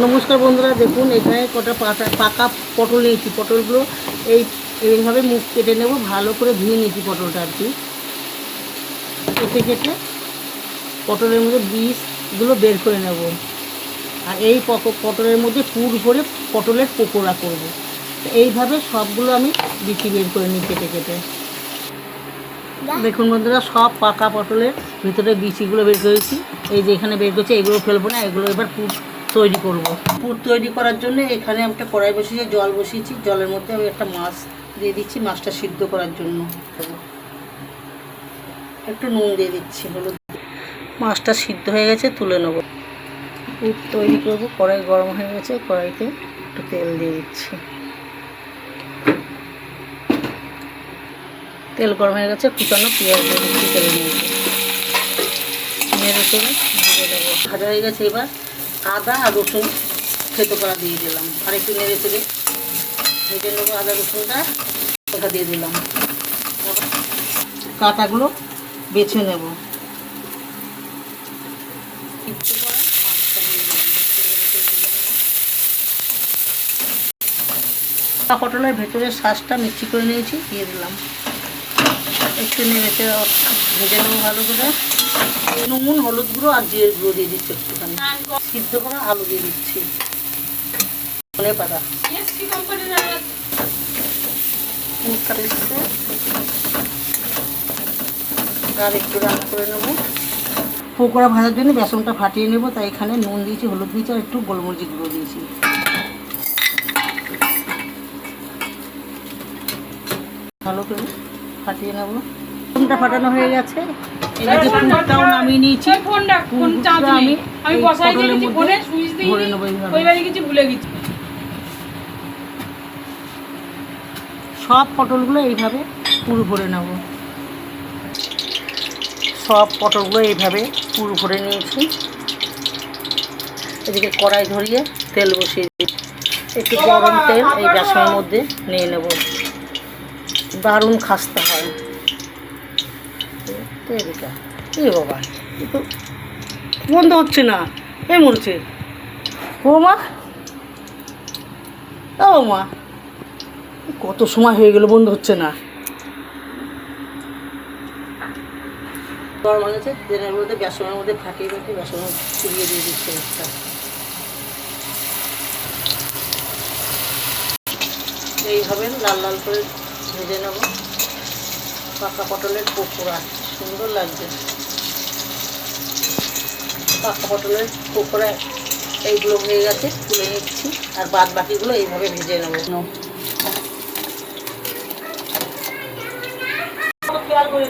নমস্কার বন্ধুরা, দেখুন এখানে কটা পাকা পটল নিয়েছি। পটলগুলো এইভাবে মুখ কেটে নেব, ভালো করে ধুয়ে নিয়েছি পটলটা আর কি। কেটে কেটে পটলের মধ্যে বীজগুলো বের করে নেব। আর এই পটলের মধ্যে পুর ভরে পটলের পকোড়া করব। এইভাবে সবগুলো আমি বিচি বের করে নিই কেটে কেটে। দেখুন বন্ধুরা, সব পাকা পটলের ভিতরে বিচিগুলো বের করেছি। এই যে এখানে বের করছি, এগুলো ফেলবো না, এগুলো এবার পুর তৈরি করব। পুর তৈরি করার জন্য এখানে একটা কড়াই বসিয়েছি, জল বসিয়েছি। জলের মধ্যে আমি একটা মাছ দিয়ে দিচ্ছি, মাছটা সিদ্ধ করার জন্য। একটু নুন দিয়ে দিচ্ছি, হলুদ। মাছটা সিদ্ধ হয়ে গেছে, তুলে নেব। পুর তৈরি করব। কড়াই গরম হয়ে গেছে, কড়াইতে একটু তেল দিয়ে দিচ্ছি। তেল গরম হয়ে গেছে, কুচানো পেঁয়াজ দিয়ে দিচ্ছি তেলের মধ্যে। নেড়ে চেড়ে ভেজে দেবো। ভাজা হয়ে গেছে, এবার আদা আর রসুন থেতো করা দিয়ে দিলাম। আর একটু নেড়ে চেড়ে ভেজে নেবো। আদা রসুনটা ওটা দিয়ে দিলাম। কাঁটাগুলো বেছে নেব। সিদ্ধ করা মাছটা দিয়ে দিলাম, নেড়ে চেড়ে ভেজে নেবো। পটলের ভেতরের শাঁসটা মিক্সি করে নিয়েছি, দিয়ে দিলাম। একটু নেড়ে চেড়ে ভেজে নেবো ভালো করে। নুন, হলুদ গুঁড়ো আর জিরের গুঁড়ো দিয়ে দিচ্ছি একটুখানি। সিদ্ধ করা আলু দিয়ে দিচ্ছি, ধনে পাতা। আর একটু রান্না করে নেবো। পকোড়া ভাজার জন্য বেসনটা ফাটিয়ে নেবো, তাই এখানে নুন দিয়েছি, হলুদ দিয়েছি আর একটু গোলমরিচ গুঁড়ো দিয়েছি। ভালো করে ফাটিয়ে নেবো। বেসনটা ফাটানো হয়ে গেছে, এদিকে পুরটাও নামিয়ে নিয়েছি। আমি পটলের মধ্যে ভরে নেবো এইভাবে। সব পটলগুলো এইভাবে পুর ভরে নেব। সব পটলগুলো এইভাবে পুর ভরে নিয়েছি। এদিকে কড়াই ধরিয়ে তেল বসিয়ে দিই। একটু গরম তেল এই বেসনের মধ্যে নিয়ে নেব। দারুণ খাস্তা হয় তেলটা। এ বাবা, একটু বন্ধ হচ্ছে না, এই মরছে। ও মা, ও মা, কত সময় হয়ে গেল, বন্ধ হচ্ছে না। গরম হয়ে গেছে, তেলের মধ্যে বেসনের মধ্যে ফাটিয়ে ফাটিয়ে বেসনের ছড়িয়ে দিয়ে দিচ্ছে একটা। এইভাবে লাল লাল করে ভেজে নেব। পাকা পটলের পকোড়া সুন্দর লাগছে। পাকা পটলের পকোড়া এইগুলো হয়ে গেছে, তুলে নিচ্ছি। আর বাদ বাকিগুলো এইভাবে ভেজে নেব। খেয়াল করে